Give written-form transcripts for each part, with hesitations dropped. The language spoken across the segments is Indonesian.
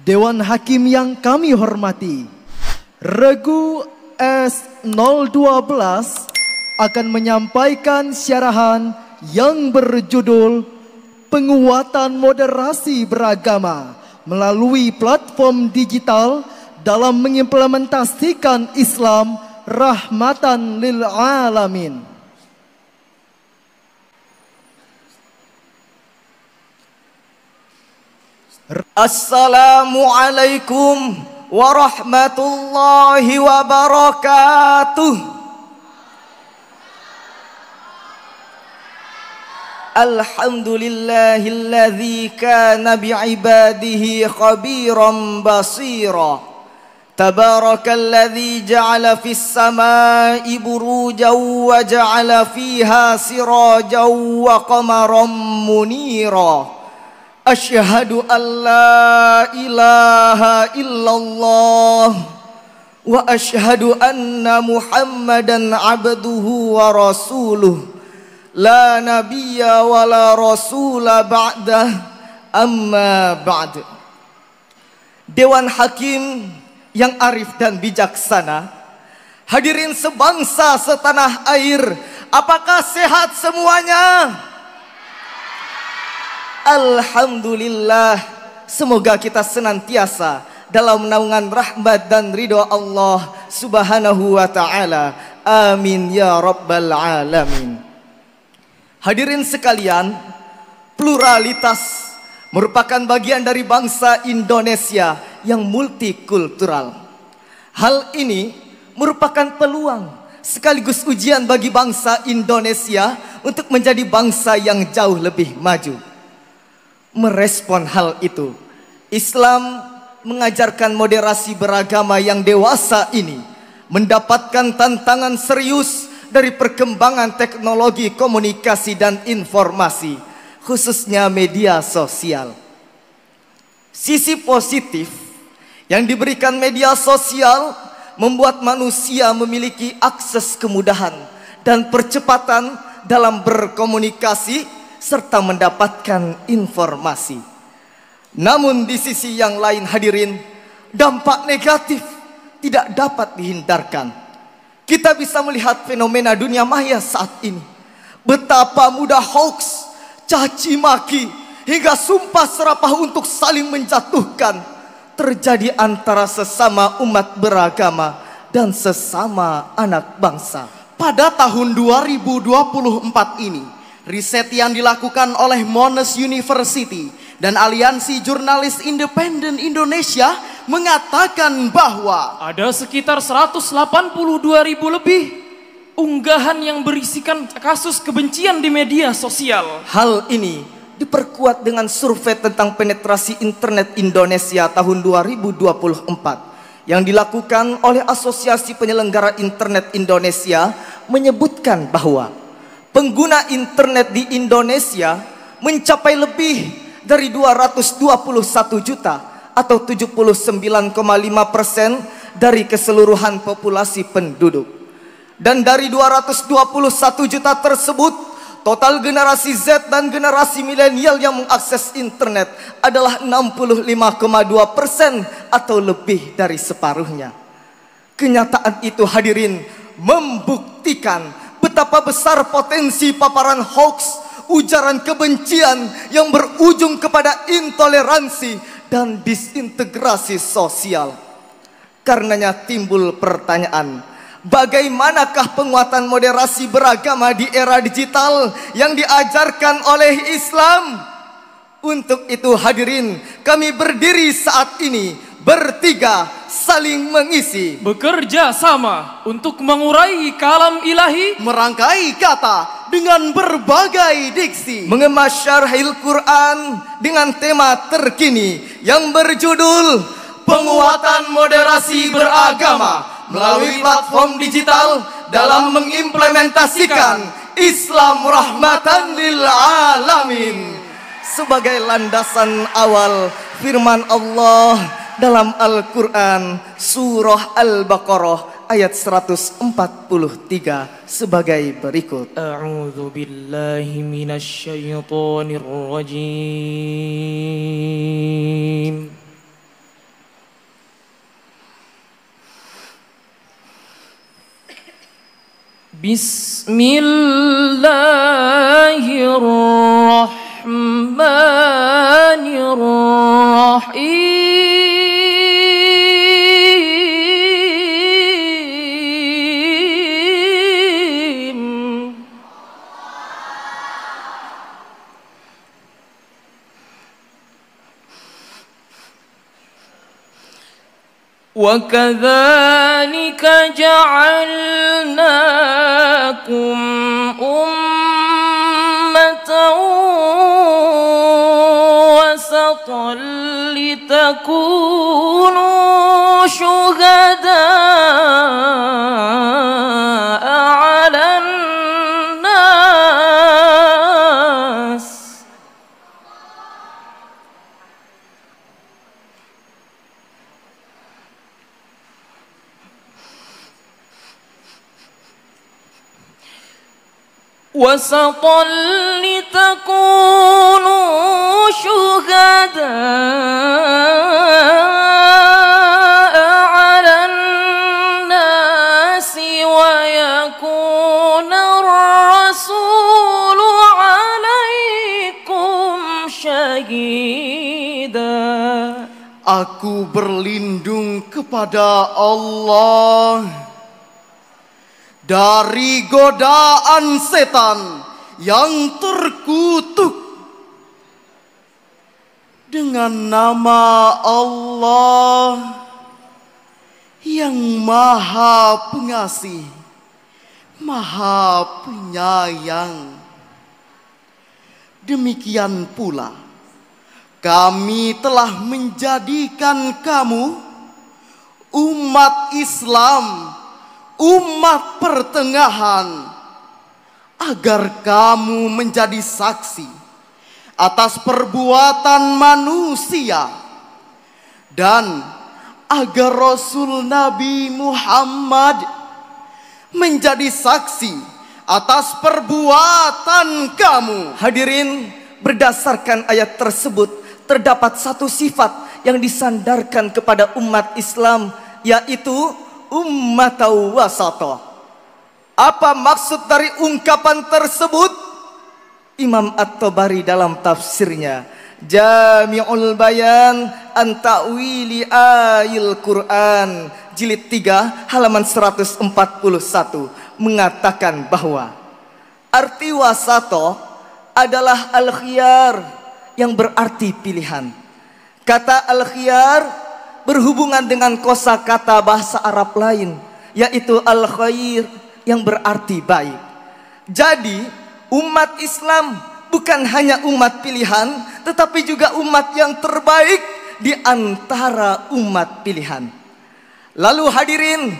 Dewan Hakim yang kami hormati, Regu S012 akan menyampaikan syarahan yang berjudul Penguatan Moderasi Beragama melalui platform digital dalam mengimplementasikan Islam rahmatan lil alamin. Assalamualaikum warahmatullahi wabarakatuh. Alhamdulillahilladzi kana bi'ibadihi khabiran basira. Tabarakalladzi ja'ala fis samai burujan wa ja'ala fiha sirajan wa qamaran munira. Asyhadu an la ilaha illallah wa asyhadu anna Muhammadan abduhu wa rasuluh. La nabiyya wa la rasula ba'dah, amma ba'd. Dewan Hakim yang arif dan bijaksana, hadirin sebangsa setanah air, apakah sehat semuanya? Alhamdulillah, semoga kita senantiasa dalam naungan rahmat dan ridha Allah subhanahu wa ta'ala. Amin ya rabbal alamin. Hadirin sekalian, pluralitas merupakan bagian dari bangsa Indonesia yang multikultural. Hal ini merupakan peluang sekaligus ujian bagi bangsa Indonesia untuk menjadi bangsa yang jauh lebih maju. Merespon hal itu, Islam mengajarkan moderasi beragama yang dewasa ini mendapatkan tantangan serius dari perkembangan teknologi komunikasi dan informasi, khususnya media sosial. Sisi positif yang diberikan media sosial membuat manusia memiliki akses kemudahan dan percepatan dalam berkomunikasi serta mendapatkan informasi. Namun di sisi yang lain hadirin, dampak negatif tidak dapat dihindarkan. Kita bisa melihat fenomena dunia maya saat ini. Betapa mudah hoax, caci maki, hingga sumpah serapah untuk saling menjatuhkan terjadi antara sesama umat beragama dan sesama anak bangsa. Pada tahun 2024 ini, riset yang dilakukan oleh Monash University dan Aliansi Jurnalis Independen Indonesia mengatakan bahwa ada sekitar 182.000 lebih unggahan yang berisikan kasus kebencian di media sosial. Hal ini diperkuat dengan survei tentang penetrasi internet Indonesia tahun 2024 yang dilakukan oleh Asosiasi Penyelenggara Internet Indonesia, menyebutkan bahwa pengguna internet di Indonesia mencapai lebih dari 221 juta atau 79,5% dari keseluruhan populasi penduduk. Dan dari 221 juta tersebut, total generasi Z dan generasi milenial yang mengakses internet adalah 65,2% atau lebih dari separuhnya. Kenyataan itu hadirin membuktikan betapa besar potensi paparan hoax, ujaran kebencian yang berujung kepada intoleransi dan disintegrasi sosial. Karenanya timbul pertanyaan, bagaimanakah penguatan moderasi beragama di era digital yang diajarkan oleh Islam? Untuk itu hadirin, kami berdiri saat ini bertiga saling mengisi, bekerja sama untuk mengurai kalam ilahi, merangkai kata dengan berbagai diksi, mengemas syarhil Quran dengan tema terkini yang berjudul Penguatan Moderasi Beragama melalui platform digital dalam mengimplementasikan Islam rahmatan lil alamin. Sebagai landasan awal firman Allah dalam Al-Quran surah Al-Baqarah ayat 143 sebagai berikut. A'udzu billahi minasy syaithanir rajim. Bismillahirrahmanirrahim. وَكَذَلِكَ جَعَلْنَاكُمْ أُمَّةً وَسَطًا لِتَكُونُوا شُهَدَاءَ عَلَى النَّاسِ. وسطا لتكونوا شهداء على الناس ويكون الرسول عليكم شهيدا. Aku berlindung kepada Allah dari godaan setan yang terkutuk. Dengan nama Allah yang Maha Pengasih, Maha Penyayang. Demikian pula kami telah menjadikan kamu umat Islam, umat pertengahan, agar kamu menjadi saksi atas perbuatan manusia, dan agar Rasul Nabi Muhammad menjadi saksi atas perbuatan kamu. Hadirin, berdasarkan ayat tersebut terdapat satu sifat yang disandarkan kepada umat Islam, yaitu ummatan wasata. Apa maksud dari ungkapan tersebut? Imam At-Tabari dalam tafsirnya Jami'ul Bayan an Ta'wili Ayil Quran jilid 3 halaman 141 mengatakan bahwa arti wasato adalah al-khiyar yang berarti pilihan. Kata al-khiyar berhubungan dengan kosakata bahasa Arab lain, yaitu al-khair yang berarti baik. Jadi umat Islam bukan hanya umat pilihan, tetapi juga umat yang terbaik di antara umat pilihan. Lalu hadirin,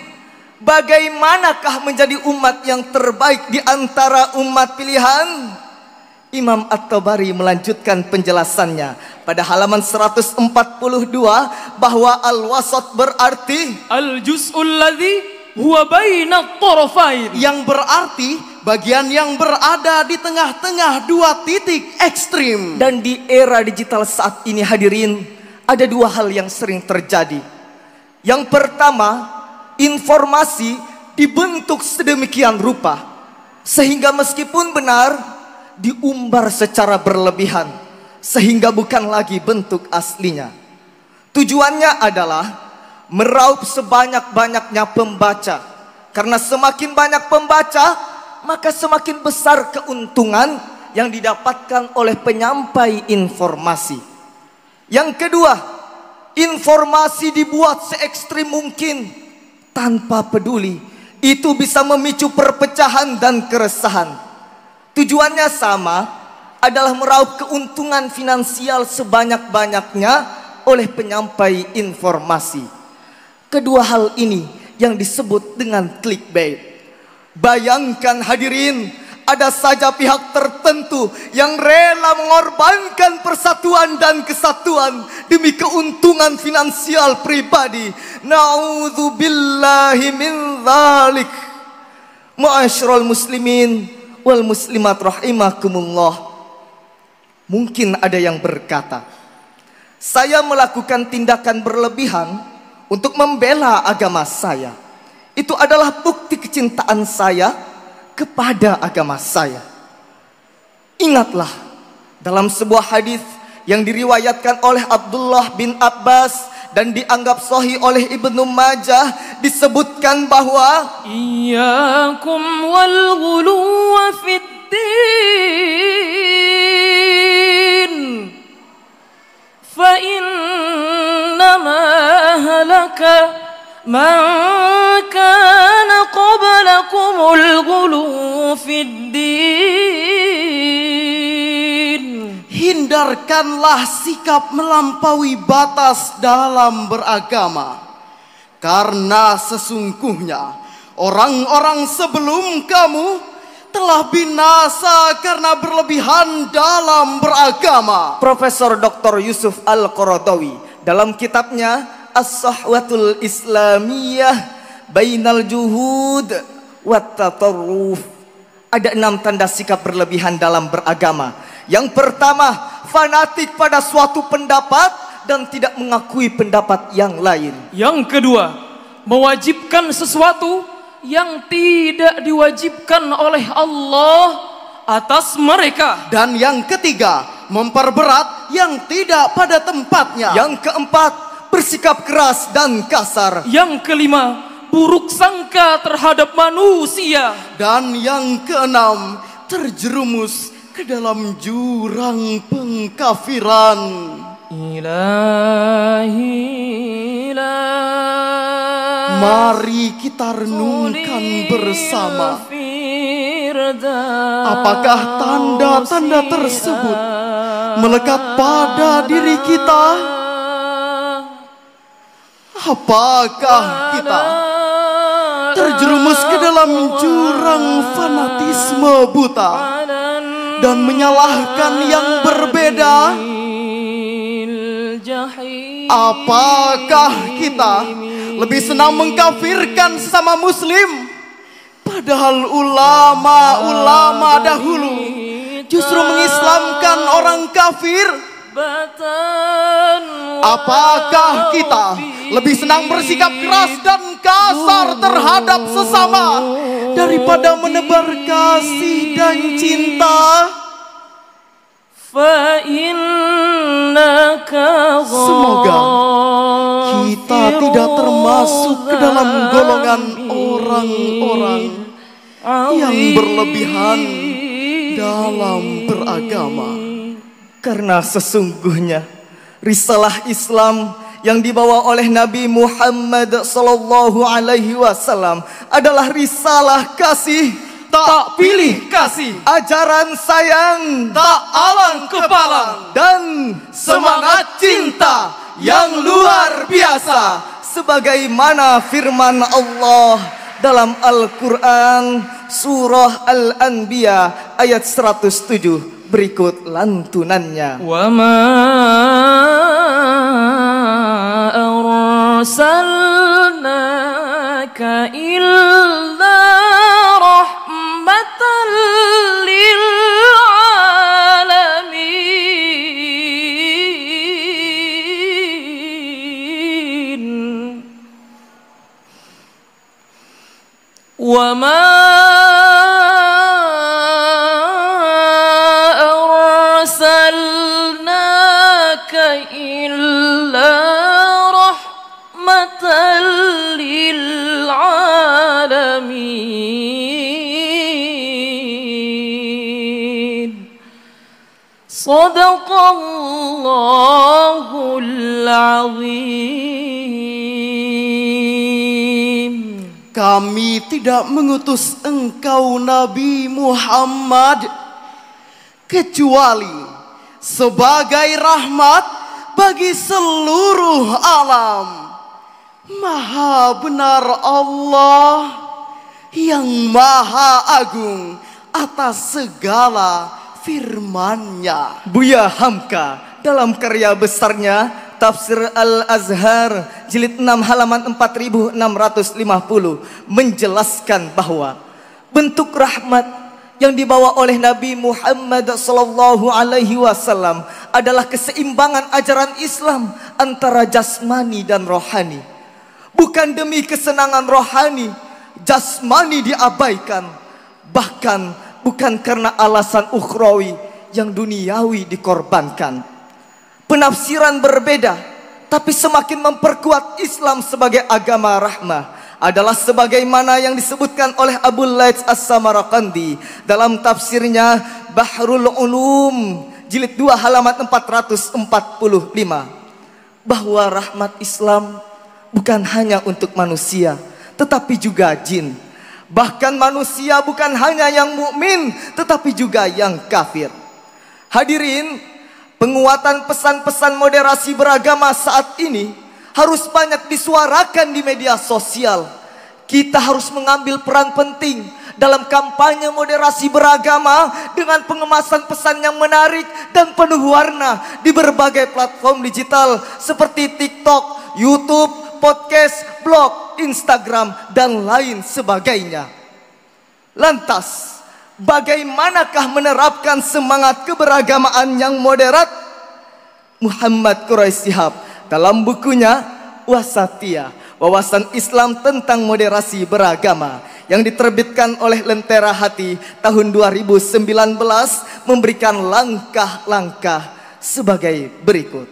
bagaimanakah menjadi umat yang terbaik di antara umat pilihan? Imam At-Tabari melanjutkan penjelasannya pada halaman 142 bahwa al-wasat berarti Al-juz'ul ladzi huwa baina at-tarafain, yang berarti bagian yang berada di tengah-tengah dua titik ekstrim. Dan di era digital saat ini hadirin, ada dua hal yang sering terjadi. Yang pertama, informasi dibentuk sedemikian rupa sehingga meskipun benar, diumbar secara berlebihan sehingga bukan lagi bentuk aslinya. Tujuannya adalah meraup sebanyak-banyaknya pembaca, karena semakin banyak pembaca maka semakin besar keuntungan yang didapatkan oleh penyampai informasi. Yang kedua, informasi dibuat se-ekstrim mungkin tanpa peduli itu bisa memicu perpecahan dan keresahan. Tujuannya sama, adalah meraup keuntungan finansial sebanyak-banyaknya oleh penyampai informasi. Kedua hal ini yang disebut dengan clickbait. Bayangkan hadirin, ada saja pihak tertentu yang rela mengorbankan persatuan dan kesatuan demi keuntungan finansial pribadi. Na'udzubillahi min dzalik. Ma'asyiral muslimin wal muslimat rahimakumullah. Mungkin ada yang berkata, saya melakukan tindakan berlebihan untuk membela agama saya. Itu adalah bukti kecintaan saya kepada agama saya. Ingatlah dalam sebuah hadis yang diriwayatkan oleh Abdullah bin Abbas dan dianggap sahih oleh Ibnu Majah, disebutkan bahwa Iyyakum wal ghuluwa fid din fa innama halaka man kana qablakumul ghuluw fid din. Hindarkanlah sikap melampaui batas dalam beragama, karena sesungguhnya orang-orang sebelum kamu telah binasa karena berlebihan dalam beragama. Profesor Dr. Yusuf Al-Qaradawi dalam kitabnya As-Sahwatul Islamiyah Bainal Juhud wat Tatarruf, ada 6 tanda sikap berlebihan dalam beragama. Yang pertama, fanatik pada suatu pendapat dan tidak mengakui pendapat yang lain. Yang kedua, mewajibkan sesuatu yang tidak diwajibkan oleh Allah atas mereka. Dan yang ketiga, memperberat yang tidak pada tempatnya. Yang keempat, bersikap keras dan kasar. Yang kelima, buruk sangka terhadap manusia. Dan yang keenam, terjerumus ke dalam jurang pengkafiran. Ilahi mari kita renungkan bersama, apakah tanda-tanda tersebut melekat pada diri kita? Apakah kita terjerumus ke dalam jurang fanatisme buta dan menyalahkan yang berbeda? Apakah kita lebih senang mengkafirkan sesama muslim, padahal ulama-ulama dahulu justru mengislamkan orang kafir? Apakah kita lebih senang bersikap keras dan kasar terhadap sesama daripada menebar kasih dan cinta? Semoga kita tidak termasuk ke dalam golongan orang-orang yang berlebihan dalam beragama. Karena sesungguhnya risalah Islam yang dibawa oleh Nabi Muhammad sallallahu alaihi wasallam adalah risalah kasih, tak pilih kasih, ajaran sayang, tak alang kepala, dan semangat cinta yang luar biasa. Sebagaimana firman Allah dalam Al-Quran surah Al-Anbiya ayat 107, berikut lantunannya. Wa ma arsalnaka illa rahmatan lil alamin. Wa ma Sadaqallahul azim. Kami tidak mengutus engkau Nabi Muhammad kecuali sebagai rahmat bagi seluruh alam. Maha benar Allah yang maha agung atas segala firman-Nya. Buya Hamka dalam karya besarnya Tafsir Al-Azhar jilid 6 halaman 4650 menjelaskan bahwa bentuk rahmat yang dibawa oleh Nabi Muhammad sallallahu alaihi wasallam adalah keseimbangan ajaran Islam antara jasmani dan rohani. Bukan demi kesenangan rohani, jasmani diabaikan, bahkan bukan karena alasan ukhrawi yang duniawi dikorbankan. Penafsiran berbeda, tapi semakin memperkuat Islam sebagai agama rahmah adalah sebagaimana yang disebutkan oleh Abu Laits As-Samarqandi dalam tafsirnya Bahrul Ulum jilid 2 halaman 445, bahwa rahmat Islam bukan hanya untuk manusia tetapi juga jin. Bahkan manusia bukan hanya yang mukmin tetapi juga yang kafir. Hadirin, penguatan pesan-pesan moderasi beragama saat ini harus banyak disuarakan di media sosial. Kita harus mengambil peran penting dalam kampanye moderasi beragama dengan pengemasan pesan yang menarik dan penuh warna di berbagai platform digital seperti TikTok, YouTube, podcast, blog, Instagram, dan lain sebagainya. Lantas, bagaimanakah menerapkan semangat keberagamaan yang moderat? Muhammad Quraish Shihab dalam bukunya Wasatiyah, Wawasan Islam tentang Moderasi Beragama, yang diterbitkan oleh Lentera Hati tahun 2019, memberikan langkah-langkah sebagai berikut.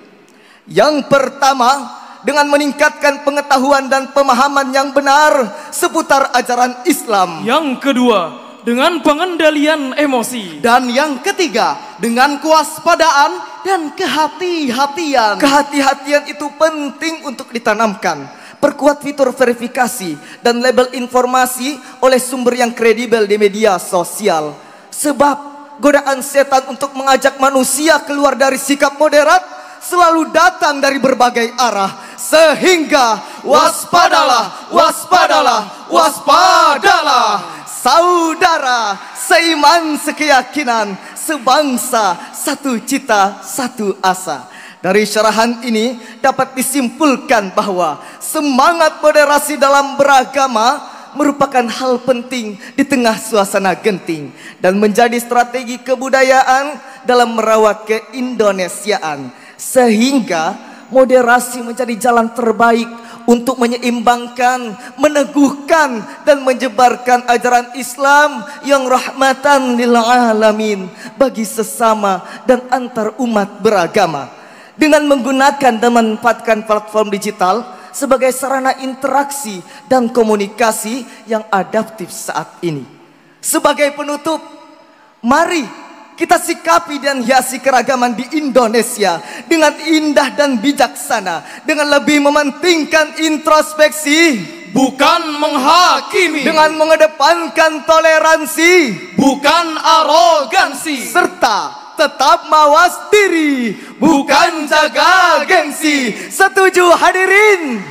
Yang pertama, dengan meningkatkan pengetahuan dan pemahaman yang benar seputar ajaran Islam. Yang kedua, dengan pengendalian emosi. Dan yang ketiga, dengan kewaspadaan dan kehati-hatian. Kehati-hatian itu penting untuk ditanamkan. Perkuat fitur verifikasi dan label informasi oleh sumber yang kredibel di media sosial. Sebab godaan setan untuk mengajak manusia keluar dari sikap moderat selalu datang dari berbagai arah. Sehingga waspadalah, waspadalah, waspadalah. Saudara, seiman, sekeyakinan, sebangsa, satu cita, satu asa. Dari syarahan ini dapat disimpulkan bahwa semangat moderasi dalam beragama merupakan hal penting di tengah suasana genting dan menjadi strategi kebudayaan dalam merawat keindonesiaan, sehingga moderasi menjadi jalan terbaik untuk menyeimbangkan, meneguhkan, dan menyebarkan ajaran Islam yang rahmatan lil alamin bagi sesama dan antar umat beragama. Dengan menggunakan dan memanfaatkan platform digital sebagai sarana interaksi dan komunikasi yang adaptif saat ini. Sebagai penutup, mari kita sikapi dan hiasi keragaman di Indonesia dengan indah dan bijaksana, dengan lebih mementingkan introspeksi, Bukan menghakimi, dengan mengedepankan toleransi, bukan arogansi, serta tetap mawas diri, bukan jaga gengsi. Setuju hadirin?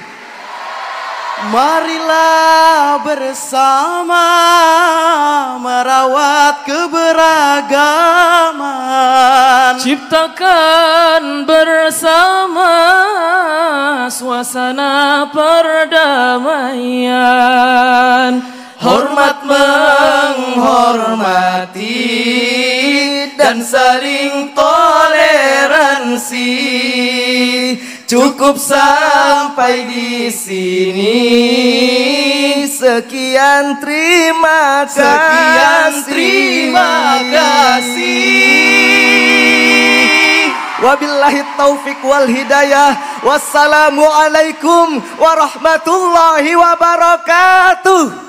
Marilah bersama merawat keberagaman, ciptakan bersama suasana perdamaian. Hormat menghormati dan saling toleransi. Cukup sampai di sini. Sekian terima kasih. sekian terima kasih. Wabillahi taufik wal hidayah. Wassalamualaikum warahmatullahi wabarakatuh.